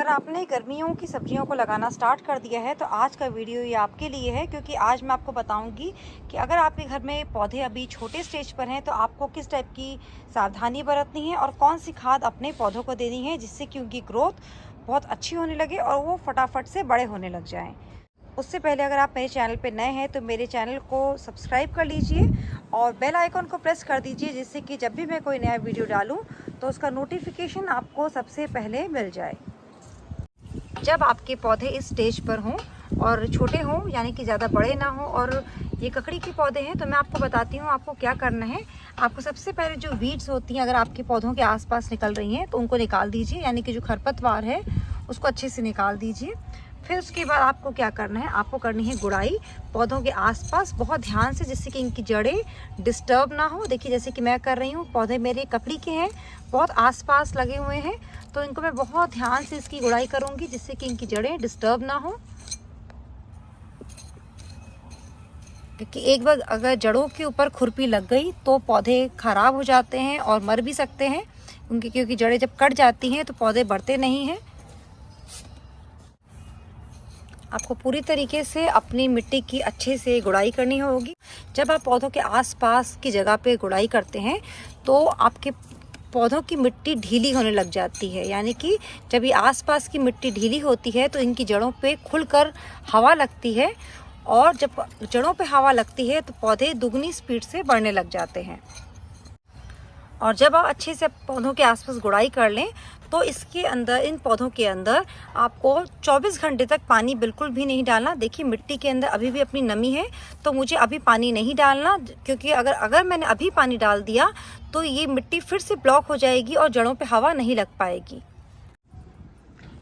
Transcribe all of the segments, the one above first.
अगर आपने गर्मियों की सब्जियों को लगाना स्टार्ट कर दिया है तो आज का वीडियो ये आपके लिए है, क्योंकि आज मैं आपको बताऊंगी कि अगर आपके घर में पौधे अभी छोटे स्टेज पर हैं तो आपको किस टाइप की सावधानी बरतनी है और कौन सी खाद अपने पौधों को देनी है जिससे कि उनकी ग्रोथ बहुत अच्छी होने लगे और वो फटाफट से बड़े होने लग जाएँ। उससे पहले अगर आप मेरे चैनल पर नए हैं तो मेरे चैनल को सब्सक्राइब कर लीजिए और बेल आइकन को प्रेस कर दीजिए, जिससे कि जब भी मैं कोई नया वीडियो डालूं तो उसका नोटिफिकेशन आपको सबसे पहले मिल जाए। जब आपके पौधे इस स्टेज पर हों और छोटे हों, यानी कि ज़्यादा बड़े ना हों और ये ककड़ी के पौधे हैं, तो मैं आपको बताती हूँ आपको क्या करना है। आपको सबसे पहले जो वीड्स होती हैं अगर आपके पौधों के आसपास निकल रही हैं तो उनको निकाल दीजिए, यानी कि जो खरपतवार है उसको अच्छे से निकाल दीजिए। फिर उसके बाद आपको क्या करना है, आपको करनी है गुड़ाई पौधों के आसपास बहुत ध्यान से, जिससे कि इनकी जड़ें डिस्टर्ब ना हो। देखिए जैसे कि मैं कर रही हूँ, पौधे मेरे ककड़ी के हैं, बहुत आसपास लगे हुए हैं, तो इनको मैं बहुत ध्यान से इसकी गुड़ाई करूँगी जिससे कि इनकी जड़ें डिस्टर्ब ना हो। क्योंकि एक बार अगर जड़ों के ऊपर खुरपी लग गई तो पौधे खराब हो जाते हैं और मर भी सकते हैं, क्योंकि जड़ें जब कट जाती हैं तो पौधे बढ़ते नहीं हैं। आपको पूरी तरीके से अपनी मिट्टी की अच्छे से गुड़ाई करनी होगी। जब आप पौधों के आसपास की जगह पे गुड़ाई करते हैं तो आपके पौधों की मिट्टी ढीली होने लग जाती है, यानी कि जब ये आसपास की मिट्टी ढीली होती है तो इनकी जड़ों पे खुलकर हवा लगती है, और जब जड़ों पे हवा लगती है तो पौधे दुगनी स्पीड से बढ़ने लग जाते हैं। और जब आप अच्छे से पौधों के आसपास गुड़ाई कर लें तो इसके अंदर, इन पौधों के अंदर आपको 24 घंटे तक पानी बिल्कुल भी नहीं डालना। देखिए मिट्टी के अंदर अभी भी अपनी नमी है, तो मुझे अभी पानी नहीं डालना, क्योंकि अगर मैंने अभी पानी डाल दिया तो ये मिट्टी फिर से ब्लॉक हो जाएगी और जड़ों पे हवा नहीं लग पाएगी।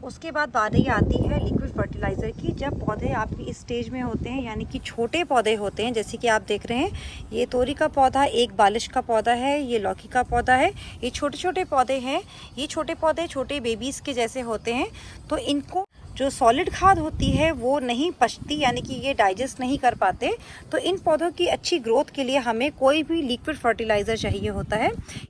उसके बाद बारी आती है लिक्विड फर्टिलाइज़र की। जब पौधे आपकी इस स्टेज में होते हैं, यानी कि छोटे पौधे होते हैं, जैसे कि आप देख रहे हैं ये तोरी का पौधा, एक बालिश का पौधा है, ये लौकी का पौधा है, ये छोटे छोटे पौधे हैं। ये छोटे पौधे छोटे बेबीज़ के जैसे होते हैं, तो इनको जो सॉलिड खाद होती है वो नहीं पचती, यानी कि ये डाइजेस्ट नहीं कर पाते। तो इन पौधों की अच्छी ग्रोथ के लिए हमें कोई भी लिक्विड फर्टिलाइज़र चाहिए होता है।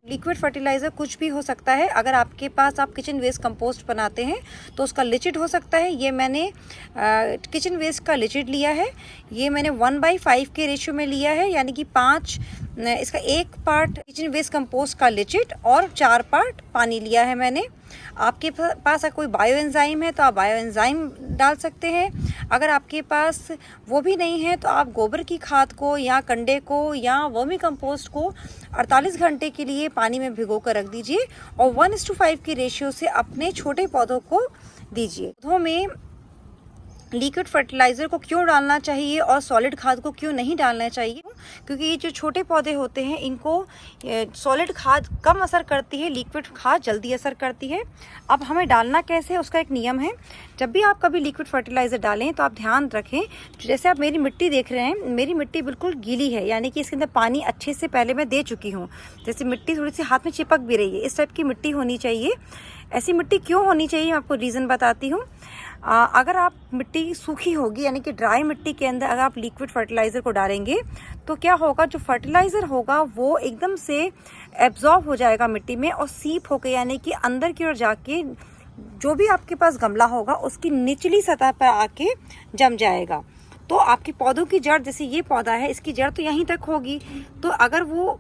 लिक्विड फर्टिलाइज़र कुछ भी हो सकता है। अगर आपके पास आप किचन वेस्ट कंपोस्ट बनाते हैं तो उसका लिक्विड हो सकता है। ये मैंने किचन वेस्ट का लिक्विड लिया है, ये मैंने 1/5 के रेशियो में लिया है, यानी कि 5 इसका 1 पार्ट किचन वेस्ट कंपोस्ट का लिक्विड और 4 पार्ट पानी लिया है मैंने। आपके पास अगर कोई बायो एंजाइम है तो आप बायो एंजाइम डाल सकते हैं। अगर आपके पास वो भी नहीं है तो आप गोबर की खाद को या कंडे को या वर्मी कंपोस्ट को 48 घंटे के लिए पानी में भिगो कर रख दीजिए और 1:5 की रेशियो से अपने छोटे पौधों को दीजिए। पौधों में लिक्विड फर्टिलाइज़र को क्यों डालना चाहिए और सॉलिड खाद को क्यों नहीं डालना चाहिए, क्योंकि ये जो छोटे पौधे होते हैं इनको सॉलिड खाद कम असर करती है, लिक्विड खाद जल्दी असर करती है। अब हमें डालना कैसे है उसका एक नियम है। जब भी आप कभी लिक्विड फर्टिलाइज़र डालें तो आप ध्यान रखें, जैसे आप मेरी मिट्टी देख रहे हैं, मेरी मिट्टी बिल्कुल गीली है, यानी कि इसके अंदर पानी अच्छे से पहले मैं दे चुकी हूँ। जैसे मिट्टी थोड़ी सी हाथ में चिपक भी रही है, इस टाइप की मिट्टी होनी चाहिए। ऐसी मिट्टी क्यों होनी चाहिए मैं आपको रीज़न बताती हूँ। अगर आप मिट्टी सूखी होगी, यानी कि ड्राई मिट्टी के अंदर अगर आप लिक्विड फर्टिलाइज़र को डालेंगे तो क्या होगा, जो फर्टिलाइज़र होगा वो एकदम से एब्जॉर्ब हो जाएगा मिट्टी में और सीप होकर, यानी कि अंदर की ओर जाके जो भी आपके पास गमला होगा उसकी निचली सतह पर आके जम जाएगा। तो आपके पौधों की जड़, जैसे ये पौधा है इसकी जड़ तो यहीं तक होगी, तो अगर वो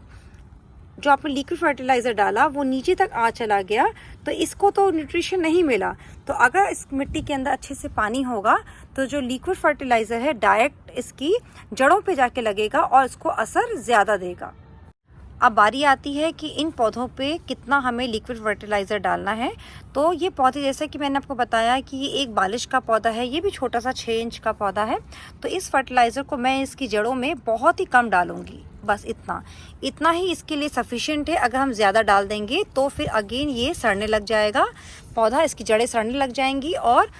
जो आपने लिक्विड फर्टिलाइज़र डाला वो नीचे तक आ चला गया तो इसको तो न्यूट्रिशन नहीं मिला। तो अगर इस मिट्टी के अंदर अच्छे से पानी होगा तो जो लिक्विड फर्टिलाइज़र है डायरेक्ट इसकी जड़ों पे जाके लगेगा और इसको असर ज़्यादा देगा। अब बारी आती है कि इन पौधों पे कितना हमें लिक्विड फर्टिलाइज़र डालना है। तो ये पौधे, जैसा कि मैंने आपको बताया कि ये एक बालिश का पौधा है, ये भी छोटा सा 6 इंच का पौधा है, तो इस फर्टिलाइज़र को मैं इसकी जड़ों में बहुत ही कम डालूंगी, बस इतना ही इसके लिए सफिशिएंट है। अगर हम ज़्यादा डाल देंगे तो फिर अगेन ये सड़ने लग जाएगा पौधा, इसकी जड़ें सड़ने लग जाएंगी और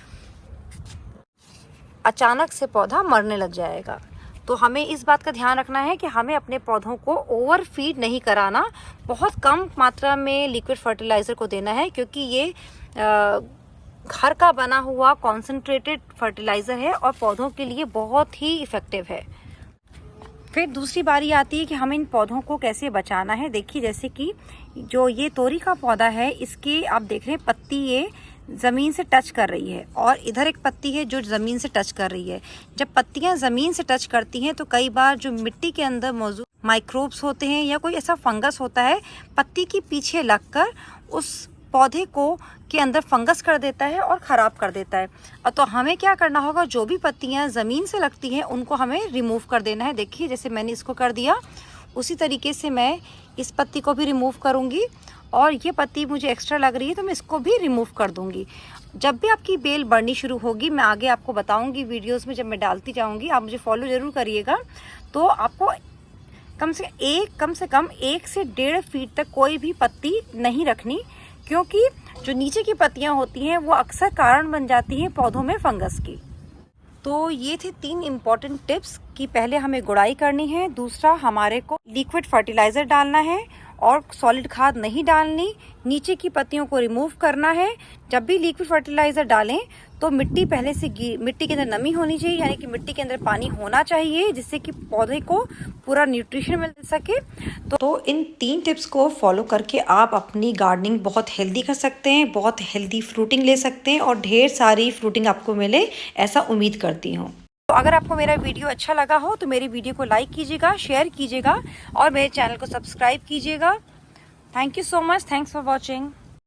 अचानक से पौधा मरने लग जाएगा। तो हमें इस बात का ध्यान रखना है कि हमें अपने पौधों को ओवर फीड नहीं कराना, बहुत कम मात्रा में लिक्विड फर्टिलाइज़र को देना है, क्योंकि ये घर का बना हुआ कॉन्सेंट्रेटेड फर्टिलाइज़र है और पौधों के लिए बहुत ही इफ़ेक्टिव है। फिर दूसरी बारी आती है कि हमें इन पौधों को कैसे बचाना है। देखिए जैसे कि जो ये तोरी का पौधा है, इसके आप देख रहे हैं पत्ती ये ज़मीन से टच कर रही है और इधर एक पत्ती है जो ज़मीन से टच कर रही है। जब पत्तियां ज़मीन से टच करती हैं तो कई बार जो मिट्टी के अंदर मौजूद माइक्रोब्स होते हैं या कोई ऐसा फंगस होता है, पत्ती के पीछे लगकर उस पौधे को के अंदर फंगस कर देता है और ख़राब कर देता है। और तो हमें क्या करना होगा, जो भी पत्तियां ज़मीन से लगती हैं उनको हमें रिमूव कर देना है। देखिए जैसे मैंने इसको कर दिया, उसी तरीके से मैं इस पत्ती को भी रिमूव करूँगी और ये पत्ती मुझे एक्स्ट्रा लग रही है तो मैं इसको भी रिमूव कर दूँगी। जब भी आपकी बेल बढ़नी शुरू होगी, मैं आगे आपको बताऊँगी वीडियोज़ में जब मैं डालती जाऊँगी, आप मुझे फॉलो ज़रूर करिएगा। तो आपको कम से कम 1 से 1.5 फीट तक कोई भी पत्ती नहीं रखनी, क्योंकि जो नीचे की पत्तियां होती हैं वो अक्सर कारण बन जाती हैं पौधों में फंगस की। तो ये थे 3 इम्पॉर्टेंट टिप्स कि पहले हमें गुड़ाई करनी है, दूसरा हमारे को लिक्विड फर्टिलाइज़र डालना है और सॉलिड खाद नहीं डालनी, नीचे की पत्तियों को रिमूव करना है। जब भी लिक्विड फर्टिलाइज़र डालें तो मिट्टी पहले से मिट्टी के अंदर नमी होनी चाहिए, यानी कि मिट्टी के अंदर पानी होना चाहिए जिससे कि पौधे को पूरा न्यूट्रिशन मिल सके। तो इन 3 टिप्स को फॉलो करके आप अपनी गार्डनिंग बहुत हेल्दी कर सकते हैं, बहुत हेल्दी फ्रूटिंग ले सकते हैं और ढेर सारी फ्रूटिंग आपको मिले, ऐसा उम्मीद करती हूँ। तो अगर आपको मेरा वीडियो अच्छा लगा हो तो मेरी वीडियो को लाइक कीजिएगा, शेयर कीजिएगा और मेरे चैनल को सब्सक्राइब कीजिएगा। Thank you so much, thanks for watching.